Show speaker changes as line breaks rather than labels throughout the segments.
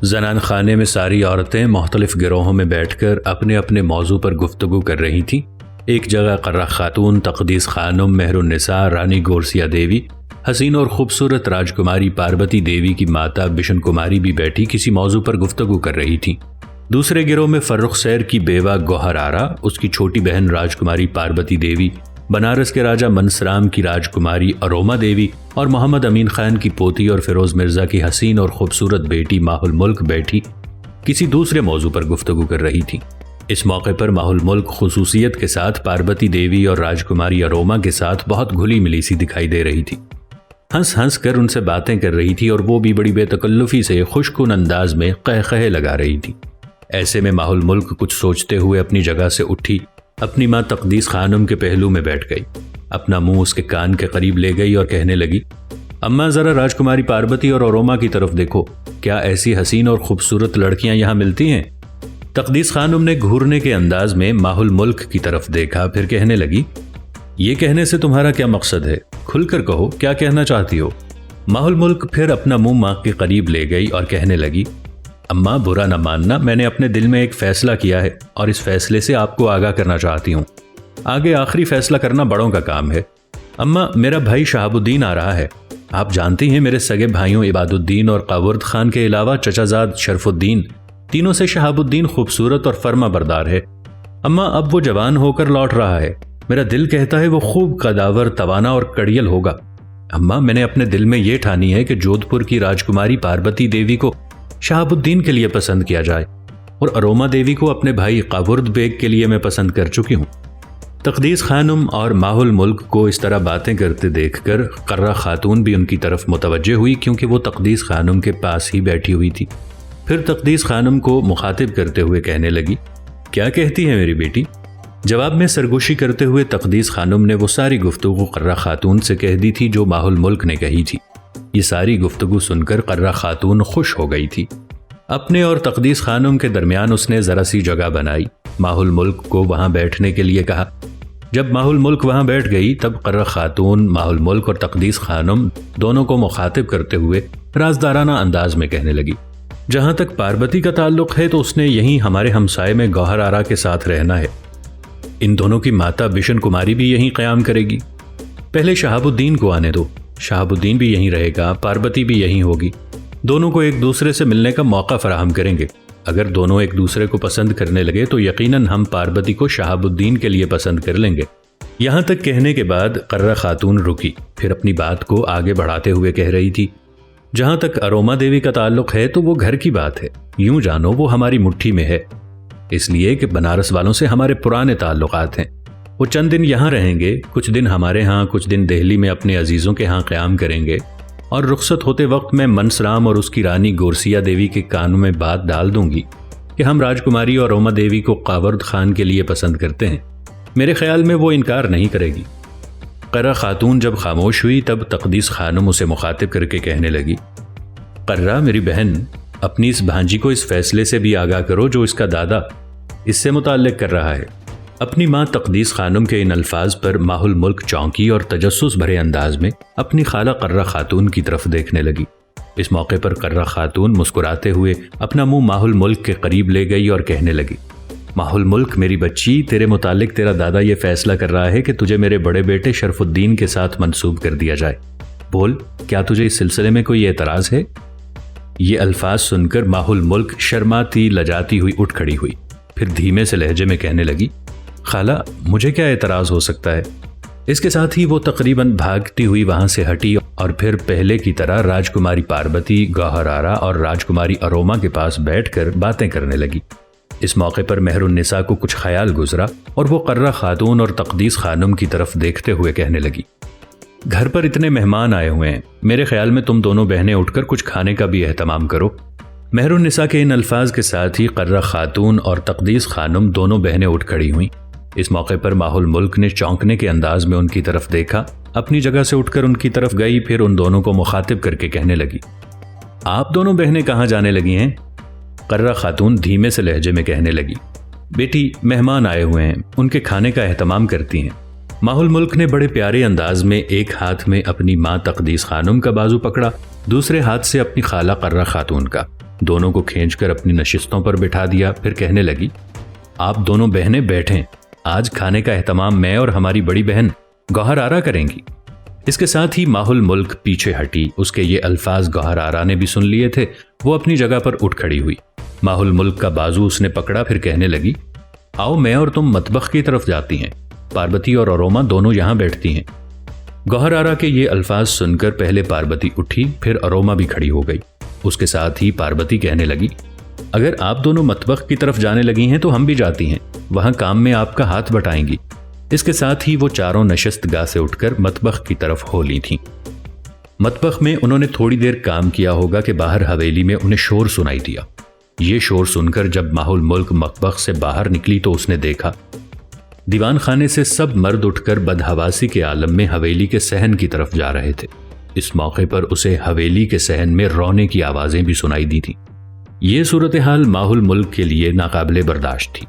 زنان خانے میں ساری عورتیں مختلف گروہوں میں بیٹھ کر اپنے اپنے موضوع پر گفتگو کر رہی تھیں۔ ایک جگہ قرہ خاتون، تقدیس خانم، مہر النساء، رانی گورسیا دیوی، حسین اور خوبصورت راجکماری پاربتی دیوی کی ماتا بشن کماری بھی بیٹھی کسی موضوع پر گفتگو کر رہی تھیں۔ دوسرے گروہ میں فرخ سیر کی بیوہ گوہر آرا، اس کی چھوٹی بہن راجکماری پاربتی دیوی، بنارس کے راجہ منسرام کی راجکماری اروما دیوی اور محمد امین خان کی پوتی اور فیروز مرزا کی حسین اور خوبصورت بیٹی ماہ الملک بیٹھی کسی دوسرے موضوع پر گفتگو کر رہی تھی۔ اس موقع پر ماہ الملک خصوصیت کے ساتھ پاربتی دیوی اور راجکماری اروما کے ساتھ بہت گھلی ملی سی دکھائی دے رہی تھی۔ ہنس ہنس کر ان سے باتیں کر رہی تھی اور وہ بھی بڑی بے تکلفی سے خوشکن انداز میں قہقہے لگا رہی تھی۔ ایسے میں ماہ الملک کچھ سوچتے ہوئے اپنی جگہ سے اٹھی، اپنی ماں تقدیس خانم کے پہلو میں بیٹھ گئی، اپنا منہ اس کے کان کے قریب لے گئی اور کہنے لگی، اماں ذرا راجکماری پاربتی اور اروما کی طرف دیکھو، کیا ایسی حسین اور خوبصورت لڑکیاں یہاں ملتی ہیں؟ تقدیس خانم نے گھورنے کے انداز میں ماہ الملک کی طرف دیکھا، پھر کہنے لگی، یہ کہنے سے تمہارا کیا مقصد ہے؟ کھل کر کہو، کیا کہنا چاہتی ہو؟ ماہ الملک پھر اپنا منہ ماں کے قریب لے گئی اور کہنے لگی، اماں برا نہ ماننا، میں نے اپنے دل میں ایک فیصلہ کیا ہے اور اس فیصلے سے آپ کو آگاہ کرنا چاہتی ہوں۔ آگے آخری فیصلہ کرنا بڑوں کا کام ہے۔ اماں، میرا بھائی شہاب الدین آ رہا ہے۔ آپ جانتی ہیں میرے سگے بھائیوں عباد الدین اور قاورد خان کے علاوہ چچا زاد شرف الدین، تینوں سے شہاب الدین خوبصورت اور فرما بردار ہے۔ اماں، اب وہ جوان ہو کر لوٹ رہا ہے، میرا دل کہتا ہے وہ خوب قداور، توانا اور کڑیل ہوگا۔ اماں، میں نے اپنے دل میں یہ ٹھانی ہے کہ جودھ پور کی راجکماری پاربتی دیوی کو شہاب الدین کے لیے پسند کیا جائے اور اروما دیوی کو اپنے بھائی قاورد بیگ کے لیے میں پسند کر چکی ہوں۔ تقدیس خانم اور ماہ الملک کو اس طرح باتیں کرتے دیکھ کر قرہ خاتون بھی ان کی طرف متوجہ ہوئی، کیونکہ وہ تقدیس خانم کے پاس ہی بیٹھی ہوئی تھی۔ پھر تقدیس خانم کو مخاطب کرتے ہوئے کہنے لگی، کیا کہتی ہے میری بیٹی؟ جواب میں سرگوشی کرتے ہوئے تقدیس خانم نے وہ ساری گفتگو قرہ خاتون سے کہہ دی تھی جو ماہ الملک نے کہی تھی۔ یہ ساری گفتگو سن کر قرہ خاتون خوش ہو گئی تھی۔ اپنے اور تقدیس خانم کے درمیان اس نے ذرا سی جگہ بنائی، ماہ الملک کو وہاں بیٹھنے کے لیے کہا۔ جب ماہ الملک وہاں بیٹھ گئی تب قرہ خاتون ماہ الملک اور تقدیس خانم دونوں کو مخاطب کرتے ہوئے رازدارانہ انداز میں کہنے لگی، جہاں تک پاربتی کا تعلق ہے تو اس نے یہیں ہمارے ہمسائے میں گوہر آرا کے ساتھ رہنا ہے۔ ان دونوں کی ماتا بشن کماری بھی یہیں قیام کرے گی۔ پہلے شہاب الدین کو آنے دو، شہاب الدین بھی یہیں رہے گا، پاربتی بھی یہیں ہوگی۔ دونوں کو ایک دوسرے سے ملنے کا موقع فراہم کریں گے۔ اگر دونوں ایک دوسرے کو پسند کرنے لگے تو یقیناً ہم پاربتی کو شہاب الدین کے لیے پسند کر لیں گے۔ یہاں تک کہنے کے بعد قرہ خاتون رکی، پھر اپنی بات کو آگے بڑھاتے ہوئے کہہ رہی تھی، جہاں تک اروما دیوی کا تعلق ہے تو وہ گھر کی بات ہے، یوں جانو وہ ہماری مٹھی میں ہے، اس لیے کہ بنارس والوں سے ہمارے پرانے تعلقات ہیں۔ وہ چند دن یہاں رہیں گے، کچھ دن ہمارے ہاں، کچھ دن دہلی میں اپنے عزیزوں کے ہاں قیام کریں گے، اور رخصت ہوتے وقت میں منسرام اور اس کی رانی گورسیا دیوی کے کانوں میں بات ڈال دوں گی کہ ہم راجکماری اور اروما دیوی کو قاورد خان کے لیے پسند کرتے ہیں۔ میرے خیال میں وہ انکار نہیں کرے گی۔ قرہ خاتون جب خاموش ہوئی تب تقدیس خانم اسے مخاطب کر کے کہنے لگی، قرہ میری بہن، اپنی اس بھانجی کو اس فیصلے سے بھی آگاہ کرو جو اس کا دادا اس سے متعلق کر رہا ہے۔ اپنی ماں تقدیس خانم کے ان الفاظ پر ماہ الملک چونکی اور تجسس بھرے انداز میں اپنی خالہ قرہ خاتون کی طرف دیکھنے لگی۔ اس موقع پر قرہ خاتون مسکراتے ہوئے اپنا منہ ماہ الملک کے قریب لے گئی اور کہنے لگی، ماہ الملک میری بچی، تیرے متعلق تیرا دادا یہ فیصلہ کر رہا ہے کہ تجھے میرے بڑے بیٹے شرف الدین کے ساتھ منسوب کر دیا جائے۔ بول، کیا تجھے اس سلسلے میں کوئی اعتراض ہے؟ یہ الفاظ سن کر ماہ الملک شرماتی لجاتی ہوئی اٹھ کھڑی ہوئی، پھر دھیمے سے لہجے میں کہنے لگی، خالہ مجھے کیا اعتراض ہو سکتا ہے؟ اس کے ساتھ ہی وہ تقریباً بھاگتی ہوئی وہاں سے ہٹی اور پھر پہلے کی طرح راجکماری پاربتی، گوہر آرا اور راجکماری اروما کے پاس بیٹھ کر باتیں کرنے لگی۔ اس موقع پر مہر النساء کو کچھ خیال گزرا اور وہ قرہ خاتون اور تقدیس خانم کی طرف دیکھتے ہوئے کہنے لگی، گھر پر اتنے مہمان آئے ہوئے ہیں، میرے خیال میں تم دونوں بہنیں اٹھ کر کچھ کھانے کا بھی اہتمام کرو۔ مہر النساء کے ان الفاظ کے ساتھ ہی قرہ خاتون اور تقدیس خانم دونوں بہنیں اٹھ کھڑی ہوئیں۔ اس موقع پر ماہ الملک نے چونکنے کے انداز میں ان کی طرف دیکھا، اپنی جگہ سے اٹھ کر ان کی طرف گئی، پھر ان دونوں کو مخاطب کر کے کہنے لگی، آپ دونوں بہنیں کہاں جانے لگی ہیں؟ قرہ خاتون دھیمے سے لہجے میں کہنے لگی، بیٹی مہمان آئے ہوئے ہیں، ان کے کھانے کا اہتمام کرتی ہیں۔ ماہ الملک نے بڑے پیارے انداز میں ایک ہاتھ میں اپنی ماں تقدیس خانم کا بازو پکڑا، دوسرے ہاتھ سے اپنی خالہ قرہ خاتون کا، دونوں کو کھینچ کر اپنی نشستوں پر بٹھا دیا، پھر کہنے لگی، آپ دونوں بہنیں بیٹھیں، آج کھانے کا اہتمام میں اور ہماری بڑی بہن گوہر آرا کریں گی۔ اس کے ساتھ ہی ماہ الملک پیچھے ہٹی۔ اس کے یہ الفاظ گوہر آرا نے بھی سن لیے تھے۔ وہ اپنی جگہ پر اٹھ کھڑی ہوئی، ماہ الملک کا بازو اس نے پکڑا، پھر کہنے لگی، آؤ میں اور تم مطبخ کی طرف جاتی ہیں، پاربتی اور اروما دونوں یہاں بیٹھتی ہیں۔ گوہر آرا کے یہ الفاظ سن کر پہلے پاربتی اٹھی، پھر اروما بھی کھڑی ہو گئی۔ اس کے ساتھ ہی پاربتی کہنے لگی، اگر آپ دونوں مطبخ کی طرف جانے لگی ہیں تو ہم بھی جاتی ہیں، وہاں کام میں آپ کا ہاتھ بٹائیں گی۔ اس کے ساتھ ہی وہ چاروں نشست گاہ سے اٹھ کر مطبخ کی طرف ہو لی تھیں۔ مطبخ میں انہوں نے تھوڑی دیر کام کیا ہوگا کہ باہر حویلی میں انہیں شور سنائی دیا۔ یہ شور سن کر جب ماہ الملک مطبخ سے باہر نکلی تو اس نے دیکھا دیوان خانے سے سب مرد اٹھ کر بدحواسی کے عالم میں حویلی کے صحن کی طرف جا رہے تھے۔ اس موقع پر اسے حویلی کے صحن میں رونے کی آوازیں بھی سنائی دی تھیں۔ یہ صورتحال ماہ الملک کے لیے ناقابل برداشت تھی۔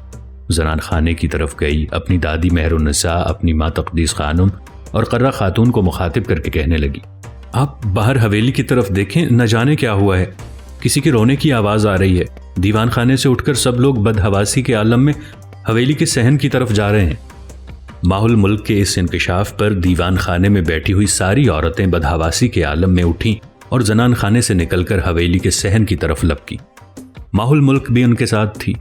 زنان خانے کی طرف گئی، اپنی دادی مہر النساء، اپنی ماں تقدیس خانم اور قرہ خاتون کو مخاطب کر کے کہنے لگی، آپ باہر حویلی کی طرف دیکھیں، نہ جانے کیا ہوا ہے، کسی کے رونے کی آواز آ رہی ہے۔ دیوان خانے سے اٹھ کر سب لوگ بدحواسی کے عالم میں حویلی کے صحن کی طرف جا رہے ہیں۔ ماہ الملک کے اس انکشاف پر دیوان خانے میں بیٹھی ہوئی ساری عورتیں بدحواسی کے عالم میں اٹھیں اور زنان خانے سے نکل کر حویلی کے صحن کی طرف لپکیں۔ ماہ الملک بھی ان کے ساتھ تھی۔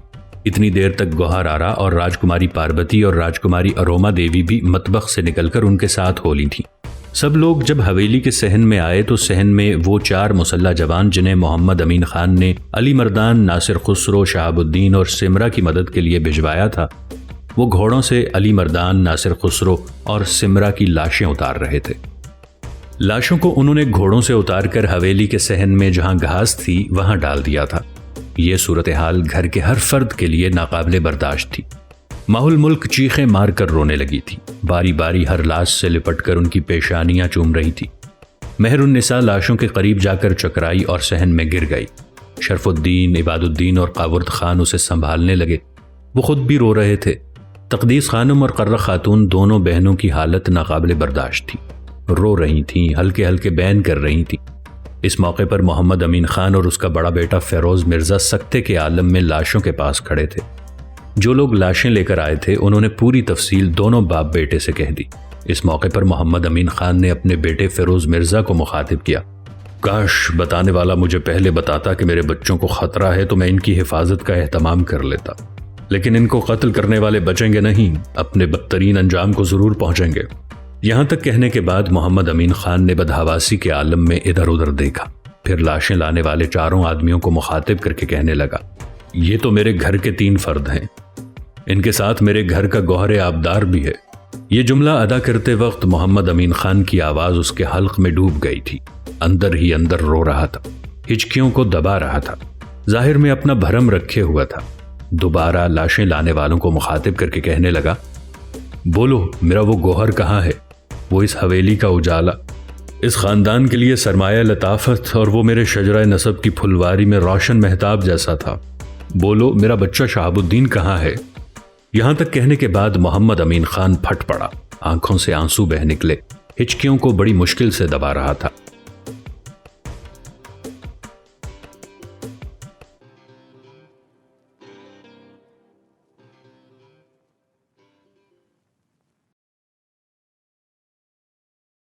اتنی دیر تک گوہر آرا اور راجکماری پاربتی اور راجکماری اروما دیوی بھی مطبخ سے نکل کر ان کے ساتھ ہو لی تھیں۔ سب لوگ جب حویلی کے صحن میں آئے تو صحن میں وہ 4 مسلح جوان جنہیں محمد امین خان نے علی مردان، ناصر خسرو، شہاب الدین اور سمرا کی مدد کے لیے بھجوایا تھا، وہ گھوڑوں سے علی مردان، ناصر خسرو اور سمرا کی لاشیں اتار رہے تھے۔ لاشوں کو انہوں نے گھوڑوں سے اتار کر حویلی کے صحن میں جہاں گھاس تھی وہاں ڈال دیا تھا۔ یہ صورتحال گھر کے ہر فرد کے لیے ناقابل برداشت تھی۔ ماہ الملک چیخیں مار کر رونے لگی تھی، باری باری ہر لاش سے لپٹ کر ان کی پیشانیاں چوم رہی تھی۔ مہر النساء لاشوں کے قریب جا کر چکرائی اور صحن میں گر گئی۔ شرف الدین، عباد الدین اور قاورد خان اسے سنبھالنے لگے، وہ خود بھی رو رہے تھے۔ تقدیس خانم اور قرہ خاتون دونوں بہنوں کی حالت ناقابل برداشت تھی، رو رہی تھیں، ہلکے ہلکے بین کر رہی تھیں۔ اس موقع پر محمد امین خان اور اس کا بڑا بیٹا فیروز مرزا سکتے کے عالم میں لاشوں کے پاس کھڑے تھے۔ جو لوگ لاشیں لے کر آئے تھے انہوں نے پوری تفصیل دونوں باپ بیٹے سے کہہ دی۔ اس موقع پر محمد امین خان نے اپنے بیٹے فیروز مرزا کو مخاطب کیا، کاش بتانے والا مجھے پہلے بتاتا کہ میرے بچوں کو خطرہ ہے تو میں ان کی حفاظت کا اہتمام کر لیتا، لیکن ان کو قتل کرنے والے بچیں گے نہیں، اپنے بدترین انجام کو ضرور پہنچیں گے۔ یہاں تک کہنے کے بعد محمد امین خان نے بدحواسی کے عالم میں ادھر ادھر دیکھا، پھر لاشیں لانے والے 4 آدمیوں کو مخاطب کر کے کہنے لگا، یہ تو میرے گھر کے 3 فرد ہیں، ان کے ساتھ میرے گھر کا گوہر آبدار بھی ہے۔ یہ جملہ ادا کرتے وقت محمد امین خان کی آواز اس کے حلق میں ڈوب گئی تھی، اندر ہی اندر رو رہا تھا، ہچکیوں کو دبا رہا تھا، ظاہر میں اپنا بھرم رکھے ہوا تھا۔ دوبارہ لاشیں لانے والوں کو مخاطب کر کے کہنے لگا، بولو میرا وہ گوہر کہاں ہے، وہ اس حویلی کا اجالا، اس خاندان کے لیے سرمایہ لطافت، اور وہ میرے شجرہ نسب کی پھلواری میں روشن مہتاب جیسا تھا، بولو میرا بچہ شہاب الدین کہاں ہے۔ یہاں تک کہنے کے بعد محمد امین خان پھٹ پڑا، آنکھوں سے آنسو بہہ نکلے، ہچکیوں کو بڑی مشکل سے دبا رہا تھا۔